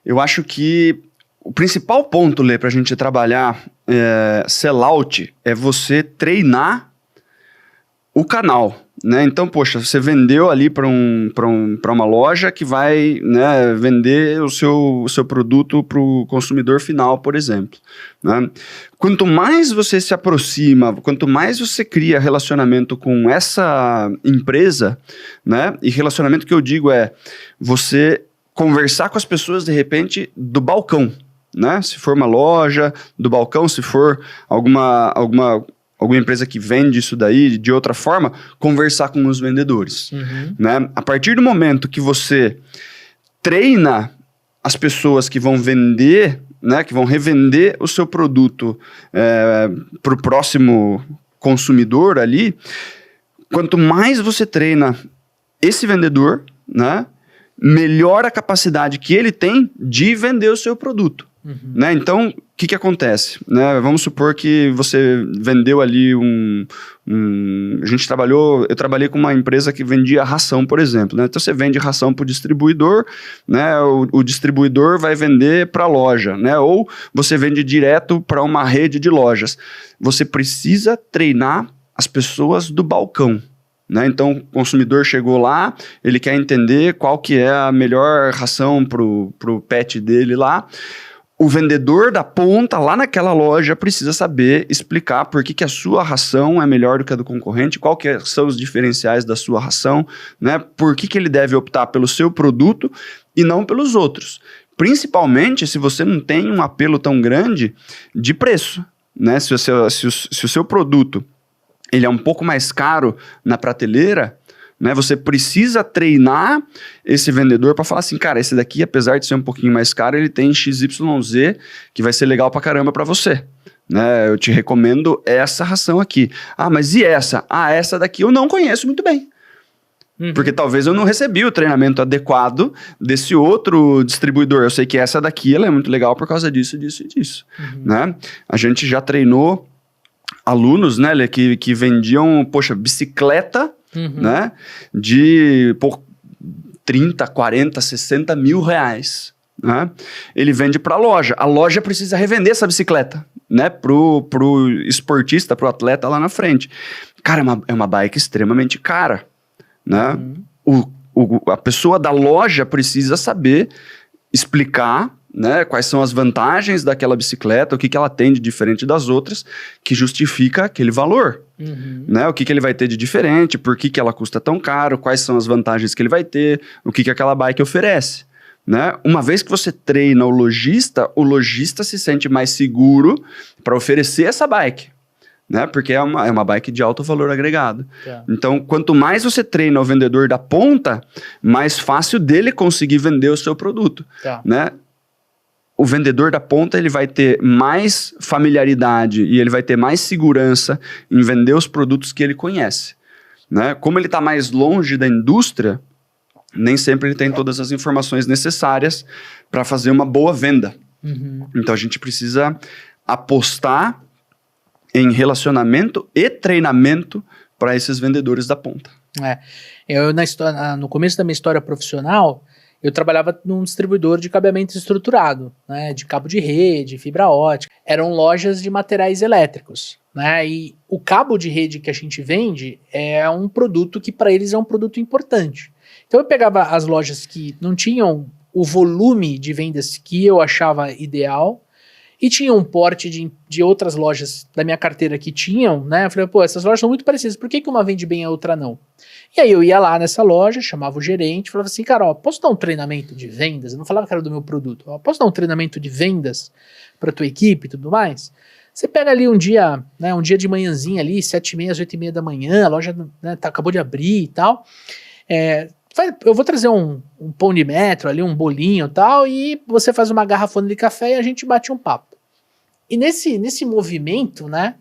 Eu acho que o principal ponto, Lê, para a gente trabalhar sellout é você treinar o canal, né? Então, poxa, você vendeu ali para uma loja que vai, né, vender o seu produto para o consumidor final, por exemplo, né? Quanto mais você se aproxima, quanto mais você cria relacionamento com essa empresa, né? E relacionamento que eu digo é você conversar com as pessoas, de repente, do balcão, né? Se for uma loja, do balcão, se for alguma empresa que vende isso daí de outra forma, conversar com os vendedores. Né? A partir do momento que você treina as pessoas que vão vender, né, que vão revender o seu produto para o próximo consumidor ali, quanto mais você treina esse vendedor, né, melhor a capacidade que ele tem de vender o seu produto. Né? Então, o que acontece? Né? Vamos supor que você vendeu ali eu trabalhei com uma empresa que vendia ração, por exemplo. Né? Então, você vende ração para o distribuidor, né? O distribuidor vai vender para a loja, né? Ou você vende direto para uma rede de lojas. Você precisa treinar as pessoas do balcão. Né? Então, o consumidor chegou lá, ele quer entender qual que é a melhor ração para o pet dele lá. O vendedor da ponta, lá naquela loja, precisa saber explicar por que a sua ração é melhor do que a do concorrente, qual que são os diferenciais da sua ração, né? Por que ele deve optar pelo seu produto e não pelos outros. Principalmente se você não tem um apelo tão grande de preço, né? Se o seu produto ele é um pouco mais caro na prateleira, né, você precisa treinar esse vendedor para falar assim, cara, esse daqui, apesar de ser um pouquinho mais caro, ele tem XYZ que vai ser legal pra caramba para você. Né, eu te recomendo essa ração aqui. Ah, mas e essa? Ah, essa daqui eu não conheço muito bem. Porque talvez eu não recebi o treinamento adequado desse outro distribuidor. Eu sei que essa daqui ela é muito legal por causa disso, disso e disso. Né? A gente já treinou alunos, né, que vendiam, poxa, bicicleta, né, de 30, 40, 60 mil reais. Né? Ele vende para a loja precisa revender essa bicicleta, né, pro esportista, pro atleta lá na frente. Cara, é uma bike extremamente cara, né? A pessoa da loja precisa saber explicar, né, quais são as vantagens daquela bicicleta, o que ela tem de diferente das outras, que justifica aquele valor. Né, o que ele vai ter de diferente, por que ela custa tão caro, quais são as vantagens que ele vai ter, o que aquela bike oferece. Né? Uma vez que você treina o lojista se sente mais seguro para oferecer essa bike. Né? Porque é uma bike de alto valor agregado. Então, quanto mais você treina o vendedor da ponta, mais fácil dele conseguir vender o seu produto. Né? O vendedor da ponta ele vai ter mais familiaridade e ele vai ter mais segurança em vender os produtos que ele conhece. Né? Como ele está mais longe da indústria, nem sempre ele tem todas as informações necessárias para fazer uma boa venda. Então a gente precisa apostar em relacionamento e treinamento para esses vendedores da ponta. No começo da minha história profissional, eu trabalhava num distribuidor de cabeamento estruturado, né, de cabo de rede, fibra ótica. Eram lojas de materiais elétricos. Né, e o cabo de rede que a gente vende é um produto que para eles é um produto importante. Então eu pegava as lojas que não tinham o volume de vendas que eu achava ideal e tinha um porte de outras lojas da minha carteira que tinham, né? Eu falei, pô, essas lojas são muito parecidas, por que uma vende bem e a outra não? E aí eu ia lá nessa loja, chamava o gerente, falava assim, cara, ó, posso dar um treinamento de vendas? Eu não falava que era do meu produto, ó, posso dar um treinamento de vendas para tua equipe e tudo mais? Você pega ali um dia, né, um dia de manhãzinha ali, 7h30 às 8h30 da manhã, a loja, né, acabou de abrir e tal, eu vou trazer um pão de metro ali, um bolinho e tal, e você faz uma garrafona de café e a gente bate um papo. E nesse movimento, né,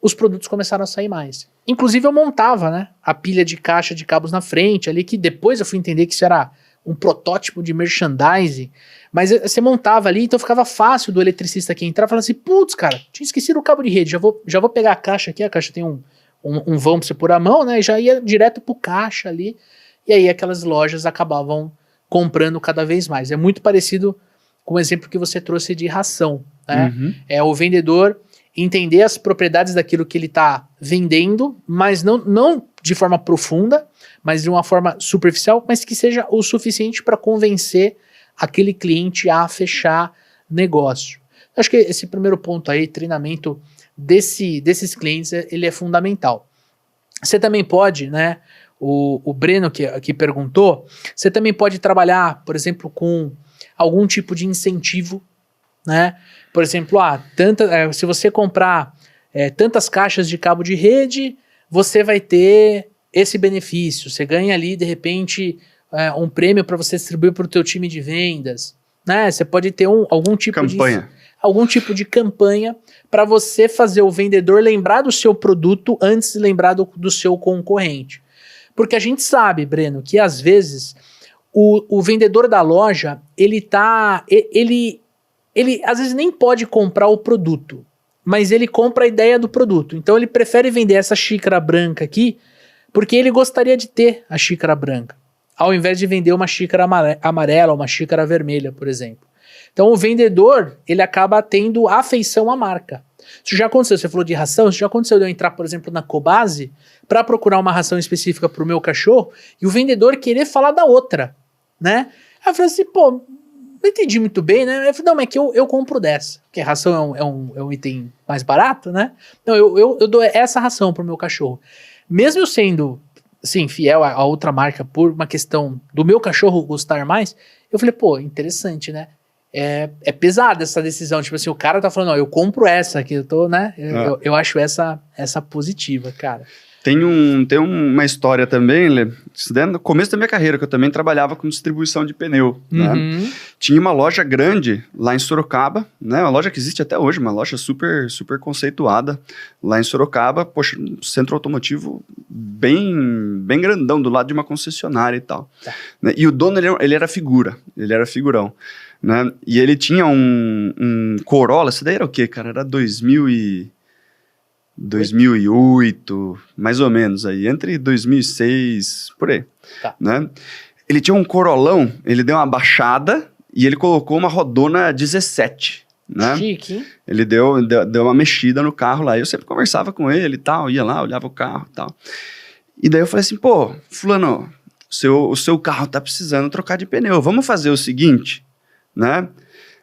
os produtos começaram a sair mais. Inclusive eu montava, né, a pilha de caixa de cabos na frente ali, que depois eu fui entender que isso era um protótipo de merchandising, mas você montava ali, então ficava fácil do eletricista que entrar e falar assim, putz, cara, tinha esquecido o cabo de rede, já vou pegar a caixa aqui, a caixa tem um vão pra você pôr a mão, né, e já ia direto pro caixa ali, e aí aquelas lojas acabavam comprando cada vez mais. É muito parecido com o exemplo que você trouxe de ração, né? É o vendedor entender as propriedades daquilo que ele está vendendo, mas não de forma profunda, mas de uma forma superficial, mas que seja o suficiente para convencer aquele cliente a fechar negócio. Acho que esse primeiro ponto aí, treinamento desses clientes, ele é fundamental. Você também pode, né, o Breno que perguntou, você também pode trabalhar, por exemplo, com algum tipo de incentivo, né? Por exemplo, se você comprar tantas caixas de cabo de rede, você vai ter esse benefício. Você ganha ali, de repente, um prêmio para você distribuir para o teu time de vendas, né? Você pode ter algum tipo de campanha para você fazer o vendedor lembrar do seu produto antes de lembrar do seu concorrente. Porque a gente sabe, Breno, que às vezes o vendedor da loja, ele às vezes nem pode comprar o produto, mas ele compra a ideia do produto. Então ele prefere vender essa xícara branca aqui, porque ele gostaria de ter a xícara branca, ao invés de vender uma xícara amarela ou uma xícara vermelha, por exemplo. Então o vendedor, ele acaba tendo afeição à marca. Isso já aconteceu, você falou de ração, isso já aconteceu de eu entrar, por exemplo, na Cobase para procurar uma ração específica para o meu cachorro e o vendedor querer falar da outra, né? Aí eu falei assim, pô, não entendi muito bem, né? Eu falei, não, mas é que eu compro dessa, porque a ração é um item mais barato, né? Não, eu dou essa ração pro meu cachorro. Mesmo eu sendo, assim, fiel a outra marca por uma questão do meu cachorro gostar mais, eu falei, pô, interessante, né? É pesada essa decisão, tipo assim, o cara tá falando, ó, eu compro essa aqui, eu tô, né? Eu acho essa positiva, cara. Tem uma história também, Lê, no começo da minha carreira, que eu também trabalhava com distribuição de pneu, né? Tinha uma loja grande lá em Sorocaba, né? Uma loja que existe até hoje, uma loja super, super conceituada lá em Sorocaba, poxa, um centro automotivo bem grandão, do lado de uma concessionária e tal. Tá. Né? E o dono, ele era figurão, né? E ele tinha um Corolla, esse daí era o quê, cara? Era 2008, mais ou menos aí, entre 2006, por aí, tá. Né? Ele tinha um Corolão, ele deu uma baixada e ele colocou uma rodona 17, né? Chique. Ele deu uma mexida no carro lá, eu sempre conversava com ele e tal, ia lá, olhava o carro e tal. E daí eu falei assim, pô, fulano, o seu carro tá precisando trocar de pneu, vamos fazer o seguinte, né?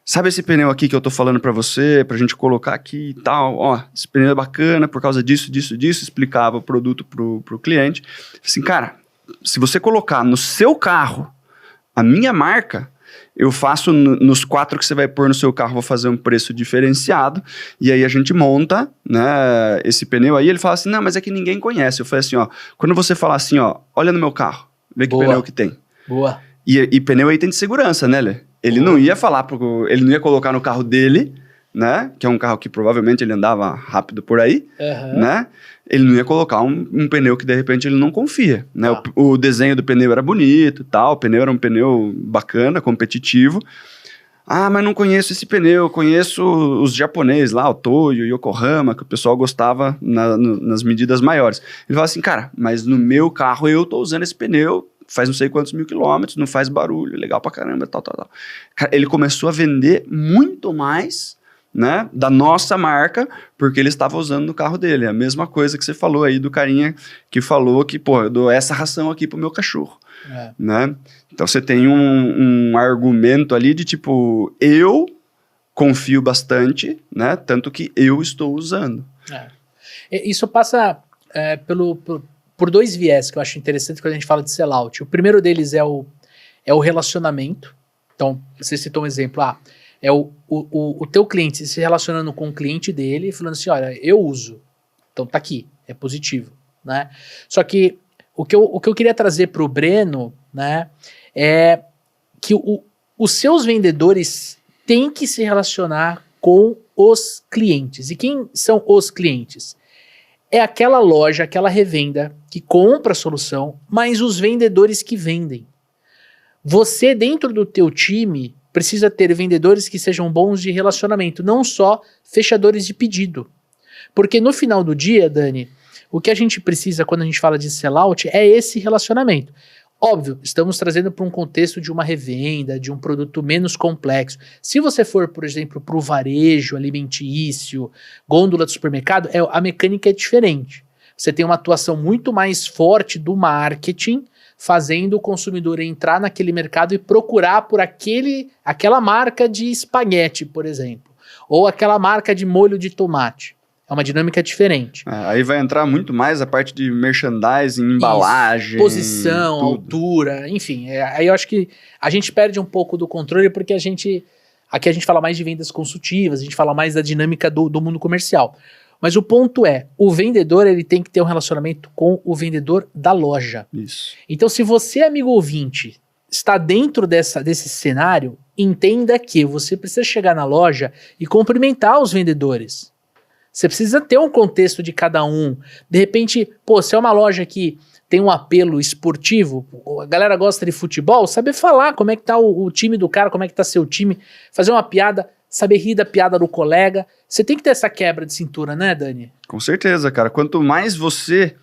Sabe esse pneu aqui que eu tô falando pra você, pra gente colocar aqui e tal, ó, esse pneu é bacana por causa disso, explicava o produto pro cliente. Assim, cara, se você colocar no seu carro a minha marca, eu faço nos 4 que você vai pôr no seu carro, vou fazer um preço diferenciado, e aí a gente monta, né, esse pneu aí, ele fala assim, não, mas é que ninguém conhece. Eu falei assim, ó, quando você falar assim, ó, olha no meu carro, vê que pneu que tem. Boa. E pneu é item de segurança, né, Lê? Ele não ia falar, ele não ia colocar no carro dele, né? Que é um carro que provavelmente ele andava rápido por aí, né? Ele não ia colocar um pneu que de repente ele não confia, né? O desenho do pneu era bonito e tal, o pneu era um pneu bacana, competitivo. Ah, mas não conheço esse pneu, conheço os japoneses lá, o Toyo, Yokohama, que o pessoal gostava nas medidas maiores. Ele fala assim, cara, mas no meu carro eu tô usando esse pneu, faz não sei quantos mil quilômetros, não faz barulho, legal pra caramba, tal. Cara, ele começou a vender muito mais, né, da nossa marca, porque ele estava usando no carro dele. É a mesma coisa que você falou aí do carinha que falou que, pô, eu dou essa ração aqui pro meu cachorro, né? Então você tem um argumento ali de tipo, eu confio bastante, né, tanto que eu estou usando. Isso passa por 2 viés que eu acho interessante quando a gente fala de sellout. O primeiro deles é o relacionamento. Então, você citou um exemplo. É o teu cliente se relacionando com o cliente dele e falando assim, olha, eu uso. Então tá aqui, é positivo, né? Só que o que eu queria trazer para o Breno, né, é que os seus vendedores têm que se relacionar com os clientes. E quem são os clientes? É aquela loja, aquela revenda que compra a solução, mas os vendedores que vendem. Você, dentro do teu time, precisa ter vendedores que sejam bons de relacionamento, não só fechadores de pedido. Porque no final do dia, Dani, o que a gente precisa quando a gente fala de sellout é esse relacionamento. Óbvio, estamos trazendo para um contexto de uma revenda, de um produto menos complexo. Se você for, por exemplo, para o varejo alimentício, gôndola do supermercado, a mecânica é diferente. Você tem uma atuação muito mais forte do marketing, fazendo o consumidor entrar naquele mercado e procurar por aquela marca de espaguete, por exemplo, ou aquela marca de molho de tomate. É uma dinâmica diferente. Aí vai entrar muito mais a parte de merchandising, embalagem... Isso, posição, tudo. Altura, enfim. Aí eu acho que a gente perde um pouco do controle porque aqui a gente fala mais de vendas consultivas, a gente fala mais da dinâmica do mundo comercial. Mas o ponto é, o vendedor ele tem que ter um relacionamento com o vendedor da loja. Isso. Então se você, amigo ouvinte, está dentro desse cenário, entenda que você precisa chegar na loja e cumprimentar os vendedores. Você precisa ter um contexto de cada um. De repente, se é uma loja que tem um apelo esportivo, a galera gosta de futebol, saber falar como é que tá o time do cara, como é que tá seu time, fazer uma piada, saber rir da piada do colega. Você tem que ter essa quebra de cintura, né, Dani? Com certeza, cara. Quanto mais você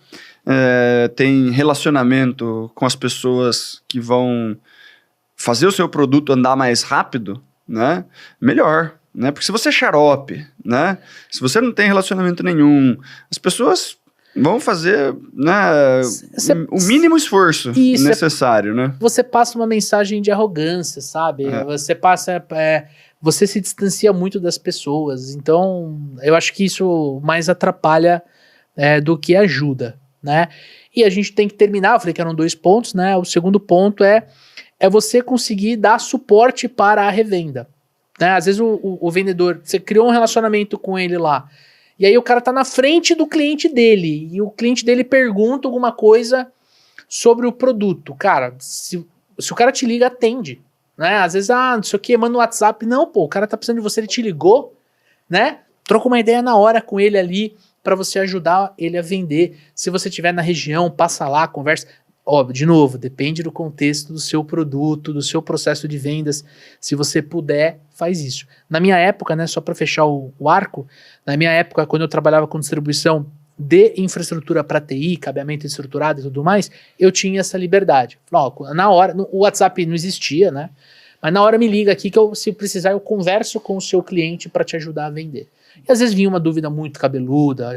tem relacionamento com as pessoas que vão fazer o seu produto andar mais rápido, né, melhor. Né? Porque se você é xarope, né? Se você não tem relacionamento nenhum, as pessoas vão fazer, né, o mínimo esforço necessário, né? Você passa uma mensagem de arrogância, sabe? Você se distancia muito das pessoas. Então, eu acho que isso mais atrapalha do que ajuda, né? E a gente tem que terminar, eu falei que eram 2 pontos, né? O segundo ponto é você conseguir dar suporte para a revenda. Né? Às vezes o vendedor, você criou um relacionamento com ele lá, e aí o cara tá na frente do cliente dele, e o cliente dele pergunta alguma coisa sobre o produto. Cara, se o cara te liga, atende. Né? Às vezes, não sei o que, manda um WhatsApp. Não, o cara tá precisando de você, ele te ligou, né? Troca uma ideia na hora com ele ali, para você ajudar ele a vender. Se você estiver na região, passa lá, conversa. Óbvio, de novo, depende do contexto do seu produto, do seu processo de vendas. Se você puder, faz isso. Na minha época, né, só para fechar o arco, na minha época, quando eu trabalhava com distribuição de infraestrutura para TI, cabeamento estruturado e tudo mais, eu tinha essa liberdade. Na hora, o WhatsApp não existia, né? Mas na hora me liga aqui que se precisar eu converso com o seu cliente para te ajudar a vender. E às vezes vinha uma dúvida muito cabeluda,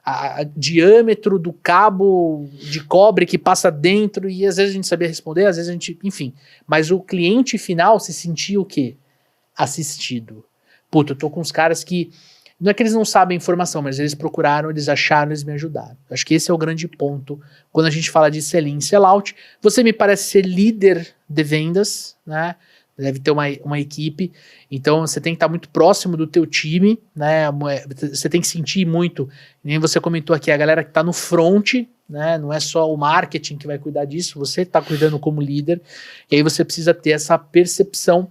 a diâmetro do cabo de cobre que passa dentro, e às vezes a gente sabia responder, às vezes a gente, enfim. Mas o cliente final se sentia o quê? Assistido. Eu tô com uns caras que, não é que eles não sabem a informação, mas eles procuraram, eles acharam, eles me ajudaram. Acho que esse é o grande ponto quando a gente fala de sell-in e sell-out. Você me parece ser líder de vendas, né? Deve ter uma equipe, então você tem que estar muito próximo do teu time, né? Você tem que sentir muito, nem você comentou aqui, a galera que está no front, né? Não é só o marketing que vai cuidar disso, você está cuidando como líder, e aí você precisa ter essa percepção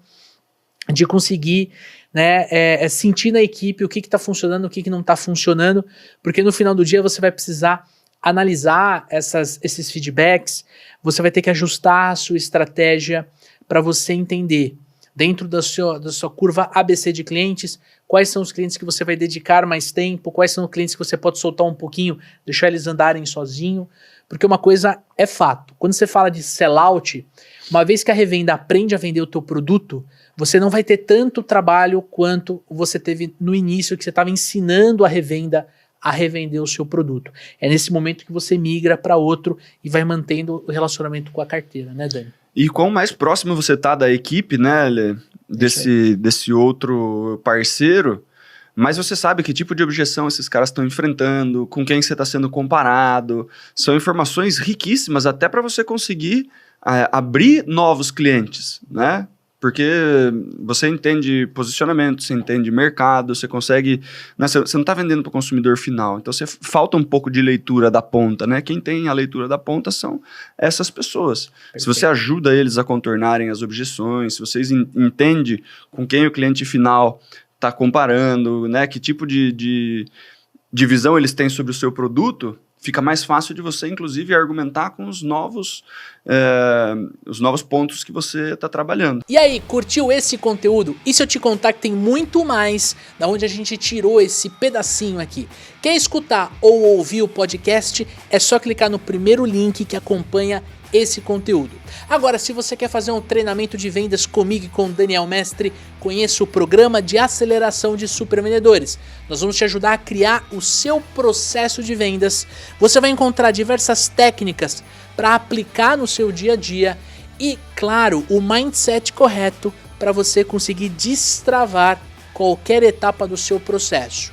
de conseguir, né, sentir na equipe o que está funcionando, o que não está funcionando, porque no final do dia você vai precisar analisar esses feedbacks, você vai ter que ajustar a sua estratégia para você entender, dentro da sua curva ABC de clientes, quais são os clientes que você vai dedicar mais tempo, quais são os clientes que você pode soltar um pouquinho, deixar eles andarem sozinho, porque uma coisa é fato, quando você fala de sellout, uma vez que a revenda aprende a vender o teu produto, você não vai ter tanto trabalho quanto você teve no início, que você estava ensinando a revenda a revender o seu produto. É nesse momento que você migra para outro e vai mantendo o relacionamento com a carteira, né, Dani? E quanto mais próximo você tá da equipe, né, desse outro parceiro, mais você sabe que tipo de objeção esses caras estão enfrentando, com quem você está sendo comparado. São informações riquíssimas até para você conseguir abrir novos clientes, né? Porque você entende posicionamento, você entende mercado, você consegue... Né, você não está vendendo para o consumidor final, então você falta um pouco de leitura da ponta, né? Quem tem a leitura da ponta são essas pessoas. Perfeito. Se você ajuda eles a contornarem as objeções, se vocês entendem com quem o cliente final está comparando, né? Que tipo de visão eles têm sobre o seu produto, fica mais fácil de você, inclusive, argumentar com os novos pontos que você está trabalhando. E aí, curtiu esse conteúdo? E se eu te contar que tem muito mais da onde a gente tirou esse pedacinho aqui? Quer escutar ou ouvir o podcast? É só clicar no primeiro link que acompanha esse conteúdo. Agora, se você quer fazer um treinamento de vendas comigo e com o Daniel Mestre, conheça o programa de aceleração de supervendedores. Nós vamos te ajudar a criar o seu processo de vendas. Você vai encontrar diversas técnicas para aplicar no seu dia a dia e, claro, o mindset correto para você conseguir destravar qualquer etapa do seu processo.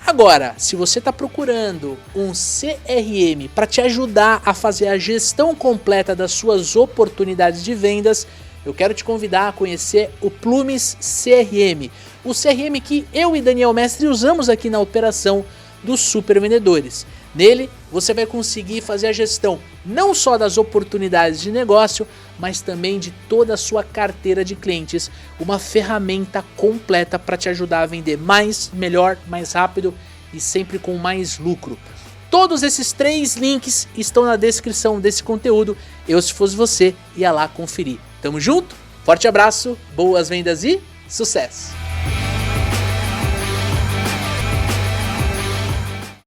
Agora, se você está procurando um CRM para te ajudar a fazer a gestão completa das suas oportunidades de vendas, eu quero te convidar a conhecer o Plumes CRM. O CRM que eu e Daniel Mestre usamos aqui na operação dos supervendedores. Nele, você vai conseguir fazer a gestão não só das oportunidades de negócio, mas também de toda a sua carteira de clientes. Uma ferramenta completa para te ajudar a vender mais, melhor, mais rápido e sempre com mais lucro. Todos esses 3 links estão na descrição desse conteúdo. Eu, se fosse você, ia lá conferir. Tamo junto? Forte abraço, boas vendas e sucesso!